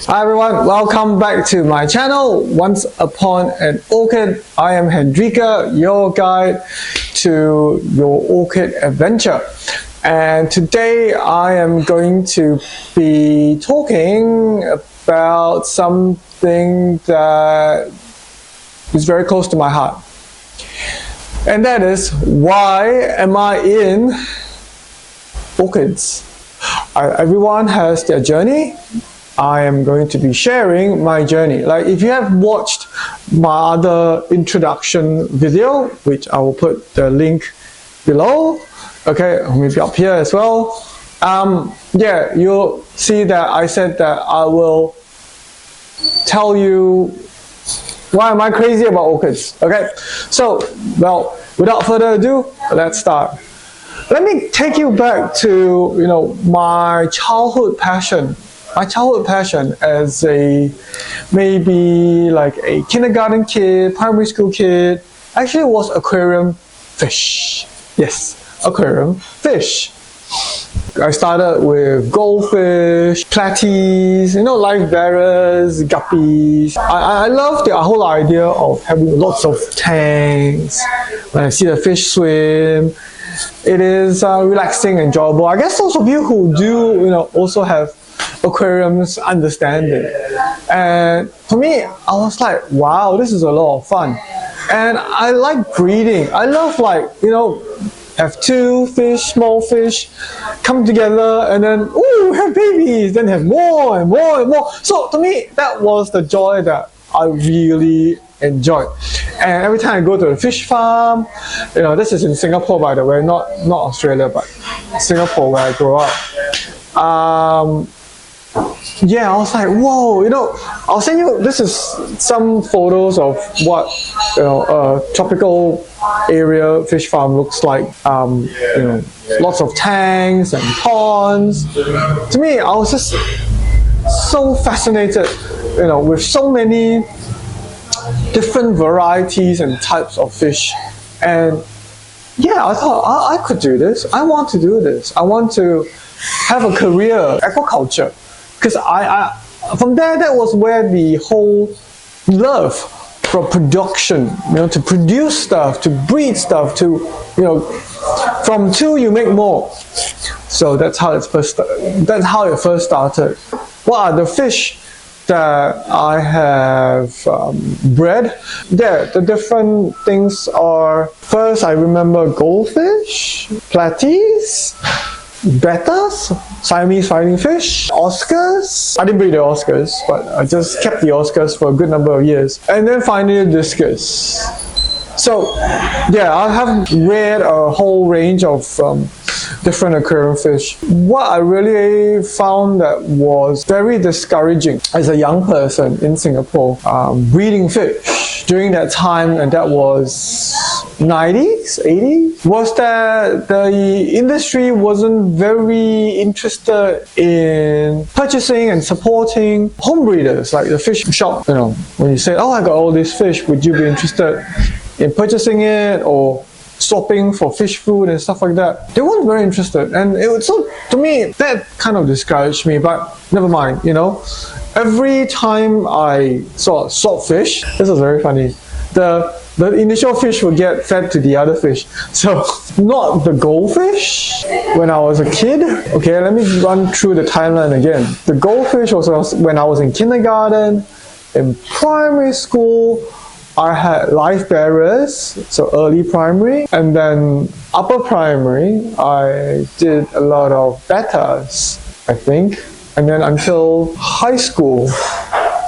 Hi everyone, welcome back to my channel. Once upon an orchid, I am Hendrika, your guide to your orchid adventure. And today I am going to be talking about something that is very close to my heart. And that is, why am I in orchids? Everyone has their journey. I am going to be sharing my journey. Like if you have watched my other introduction video, which I will put the link below, okay, maybe up here as well. Yeah, you'll see that I said that I will tell you why am I crazy about orchids. Okay, so well, without further ado, let's start. Let me take you back to my childhood passion. My childhood passion as a maybe like a kindergarten kid, primary school kid, actually was aquarium fish. Yes, aquarium fish. I started with goldfish, platies, life bearers, guppies. I love the whole idea of having lots of tanks. When I see the fish swim, it is relaxing, enjoyable. I guess those of you who do, also have aquariums understand it. And for me, I was like, wow, this is a lot of fun. And I like breeding. I love have two fish, small fish, come together and then, ooh, have babies, then have more and more and more. So to me, that was the joy that I really enjoyed. And every time I go to the fish farm, this is in Singapore, by the way, not Australia, but Singapore where I grew up. Yeah, I was like, whoa, I'll send you, this is some photos of what, a tropical area fish farm looks like. Lots of tanks and ponds. To me, I was just so fascinated, with so many different varieties and types of fish. And yeah, I thought, I could do this. I want to do this. I want to have a career, aquaculture. Because from there, that was where the whole love for production, to produce stuff, to breed stuff, to, from two you make more. So that's how it first started. What are the fish that I have bred? Yeah, the different things are, first I remember goldfish, platies, bettas, Siamese fighting fish, Oscars. I didn't breed the Oscars, but I just kept the Oscars for a good number of years. And then finally Discus. So yeah, I have reared a whole range of different aquarium fish. What I really found that was very discouraging as a young person in Singapore, breeding fish during that time, and that was 90s, 80s, was that the industry wasn't very interested in purchasing and supporting home breeders, like the fish shop. When you say, oh, I got all these fish, would you be interested in purchasing it or swapping for fish food and stuff like that? They weren't very interested, and it was, so to me that kind of discouraged me. But never mind, every time I saw swap fish, this was very funny, the initial fish would get fed to the other fish. So not the goldfish when I was a kid. Okay, let me run through the timeline again. The goldfish was when I was in kindergarten. In primary school, I had life bearers, so early primary, and then upper primary, I did a lot of bettas, I think, and then until high school.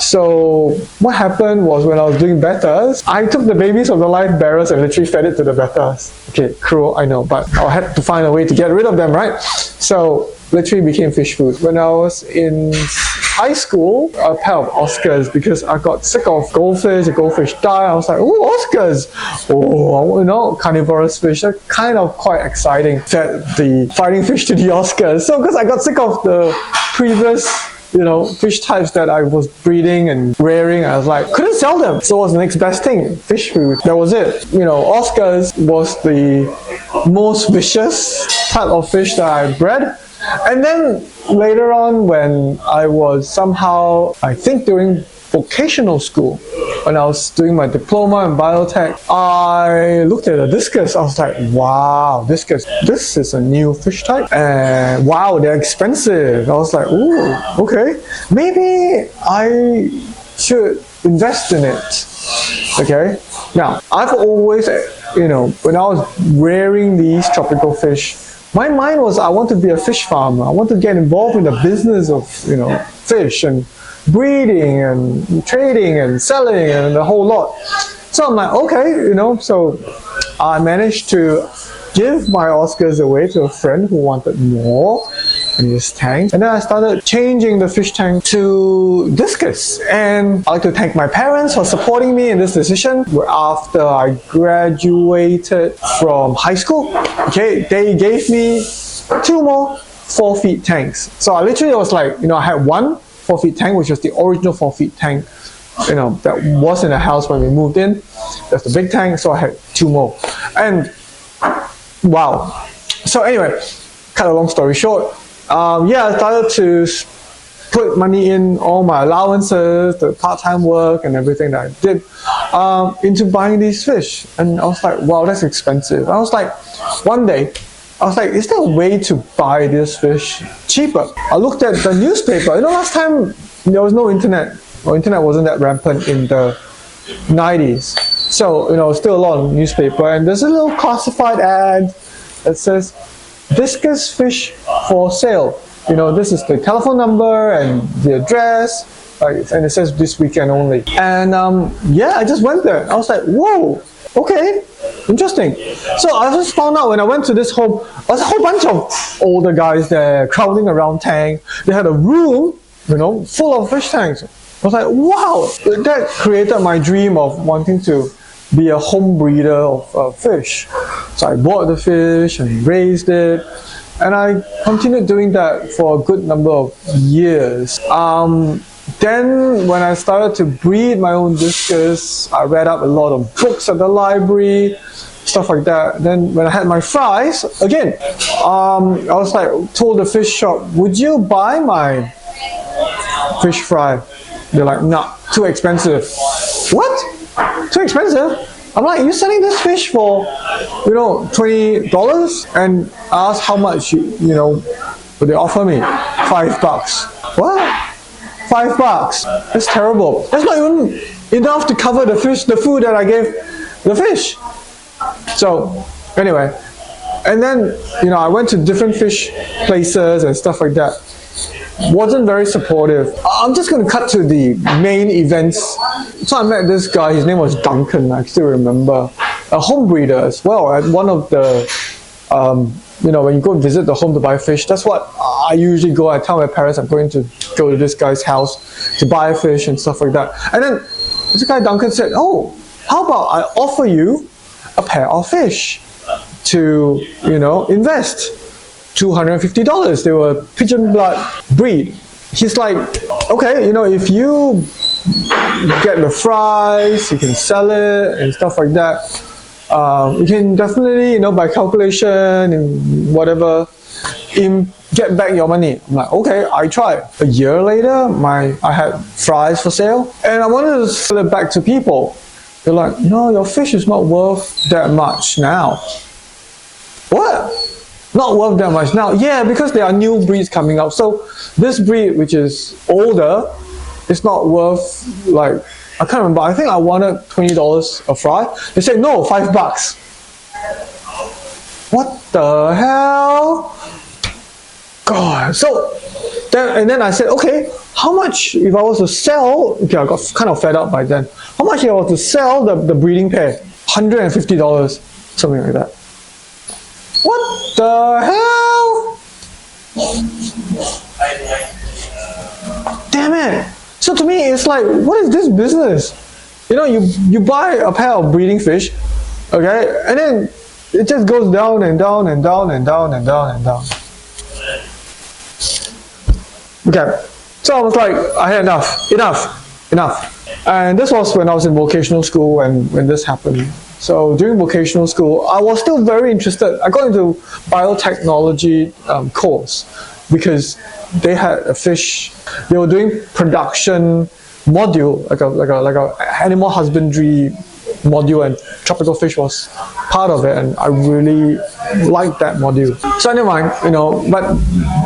So what happened was, when I was doing bettas, I took the babies of the life bearers and literally fed it to the bettas. Okay, cruel, I know, but I had to find a way to get rid of them, right? So literally became fish food. When I was in high school, a pair of Oscars, because I got sick of goldfish. The goldfish died. I was like, oh, Oscars! Oh, carnivorous fish. They're kind of quite exciting. Fed the fighting fish to the Oscars. So because I got sick of the previous fish types that I was breeding and rearing, I was like, couldn't sell them. So what's the next best thing? Fish food. That was it. Oscars was the most vicious type of fish that I bred. And then later on, when I was somehow, I think during vocational school, when I was doing my diploma in biotech, I looked at a discus. I was like, wow, discus, this is a new fish type, and wow, they're expensive. I was like, ooh, okay, maybe I should invest in it. Okay, now I've always, when I was rearing these tropical fish, my mind was I want to be a fish farmer. I want to get involved in the business of fish and breeding and trading and selling and the whole lot. So I'm like, okay, so I managed to give my Oscars away to a friend who wanted more in his tank. And then I started changing the fish tank to discus. And I'd like to thank my parents for supporting me in this decision. After I graduated from high school, okay, they gave me 2 more 4 feet tanks. So I literally was like, I had one 4 feet tank, which was the original 4 feet tank, that was in the house when we moved in. That's the big tank, so I had 2 more. And wow. So anyway, cut a long story short, I started to put money in, all my allowances, the part-time work and everything that I did, into buying these fish. And I was like, wow, that's expensive. I was like, one day, I was like, is there a way to buy this fish cheaper? I looked at the newspaper. Last time there was no internet, or internet wasn't that rampant in the 90s. So, still a lot of newspaper, and there's a little classified ad that says, discus fish for sale. This is the telephone number and the address, and it says this weekend only. And I just went there. I was like, whoa, okay, interesting. So I just found out when I went to this home, there was a whole bunch of older guys there crowding around tank. They had a room, full of fish tanks. I was like, wow, that created my dream of wanting to be a home breeder of fish. So I bought the fish and raised it, and I continued doing that for a good number of years. Then when I started to breed my own discus, I read up a lot of books at the library, stuff like that. Then when I had my fries, again, I was like, told the fish shop, would you buy my fish fry? They're like, nah, too expensive. What? Too expensive? I'm like, you're selling this fish for, $20? And I asked how much, would they offer me? $5. What? $5? That's terrible. That's not even enough to cover the food that I gave the fish. So, anyway, and then, I went to different fish places and stuff like that. Wasn't very supportive. I'm just going to cut to the main events. So I met this guy, his name was Duncan, I still remember. A home breeder as well at one of the, when you go visit the home to buy fish, that's what I usually go. I tell my parents I'm going to go to this guy's house to buy fish and stuff like that. And then this guy Duncan said, oh, how about I offer you a pair of fish to, invest. $250. They were pigeon blood breed. He's like, okay, if you get the fries, you can sell it and stuff like that. You can definitely, by calculation and whatever, get back your money. I'm like, okay, I try. A year later, I had fries for sale, and I wanted to sell it back to people. They're like, no, your fish is not worth that much now. What? Not worth that much now? Yeah, because there are new breeds coming out. So this breed, which is older, is not worth, I can't remember. I think I wanted $20 a fry. They said, no, $5. What the hell? God. So, then I said, okay, how much if I was to sell, okay, I got kind of fed up by then. How much if I was to sell the breeding pair? $150, something like that. What the hell? Damn it. So to me, it's like, what is this business? You buy a pair of breeding fish, okay, and then it just goes down and down and down and down and down and down. Okay, so I was like, I had enough. And this was when I was in vocational school when this happened. So during vocational school, I was still very interested. I got into biotechnology course. because they had a fish. They were doing production module, like a animal husbandry module, and tropical fish was part of it, and I really liked that module. So anyway, but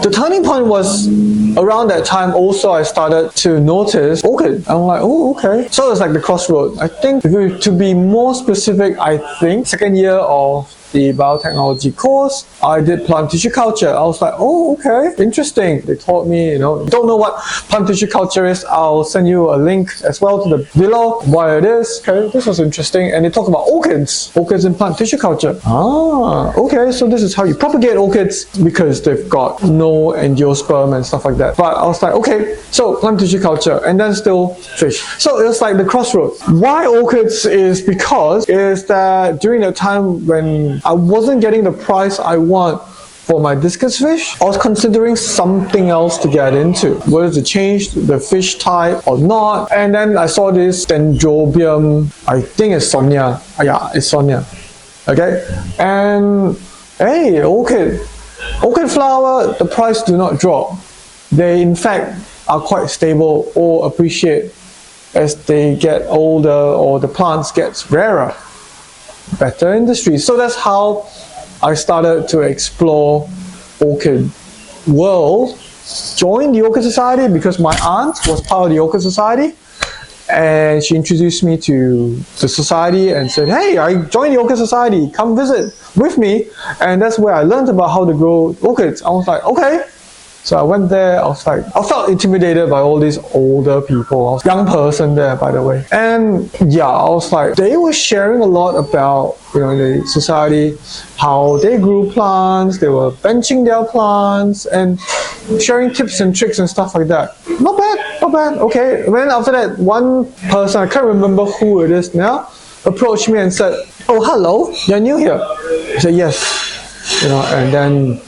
the turning point was around that time also I started to notice orchid. I'm like, oh, okay. So it's like the crossroad. I think to be more specific, I think second year of the biotechnology course, I did plant tissue culture. I was like, oh, okay, interesting. They taught me, don't know what plant tissue culture is, I'll send you a link as well to the below what it is. Okay, this was interesting. And they talk about orchids in plant tissue culture. Ah, okay, so this is how you propagate orchids because they've got no angiosperm and stuff like that. But I was like, okay, so plant tissue culture and then still fish. So it was like the crossroads. Why orchids is that during the time when I wasn't getting the price I want for my discus fish, I was considering something else to get into, whether to change the fish type or not. And then I saw this Dendrobium, I think it's Sonia. Yeah, it's Sonia. Okay, and hey, orchid flower, the price do not drop. They in fact are quite stable or appreciate as they get older or the plants get rarer. Better industry. So that's how I started to explore orchid world. Joined the Orchid Society because my aunt was part of the Orchid Society, and she introduced me to the society and said, hey, I joined the Orchid Society, come visit with me. And that's where I learned about how to grow orchids. I was like, okay. So I went there, I felt intimidated by all these older people. I was a young person there, by the way. And yeah, I was like, they were sharing a lot about, the society, how they grew plants, they were benching their plants and sharing tips and tricks and stuff like that. Not bad, okay. Then after that, one person, I can't remember who it is now, approached me and said, oh, hello, you're new here? I said, yes. And then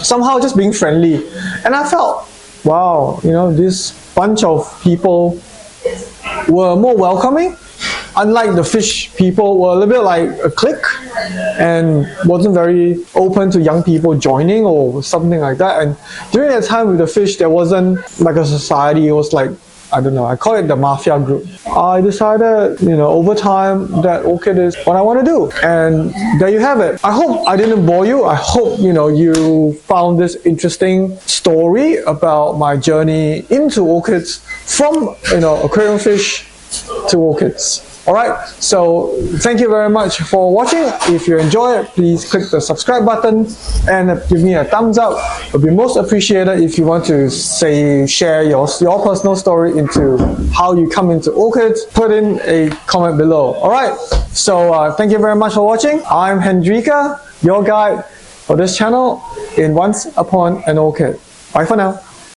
somehow just being friendly, and I felt, wow, this bunch of people were more welcoming. Unlike the fish people, were a little bit like a clique and wasn't very open to young people joining or something like that. And during that time with the fish, there wasn't like a society. It was like, I don't know, I call it the mafia group. I decided, over time that orchid is what I want to do. And there you have it. I hope I didn't bore you. I hope, you found this interesting story about my journey into orchids from, aquarium fish to orchids. Alright, so thank you very much for watching. If you enjoy it, please click the subscribe button and give me a thumbs up. It would be most appreciated if you want to share your personal story into how you come into orchids. Put in a comment below. Alright, so thank you very much for watching. I'm Hendrika, your guide for this channel in Once Upon an Orchid. Bye for now.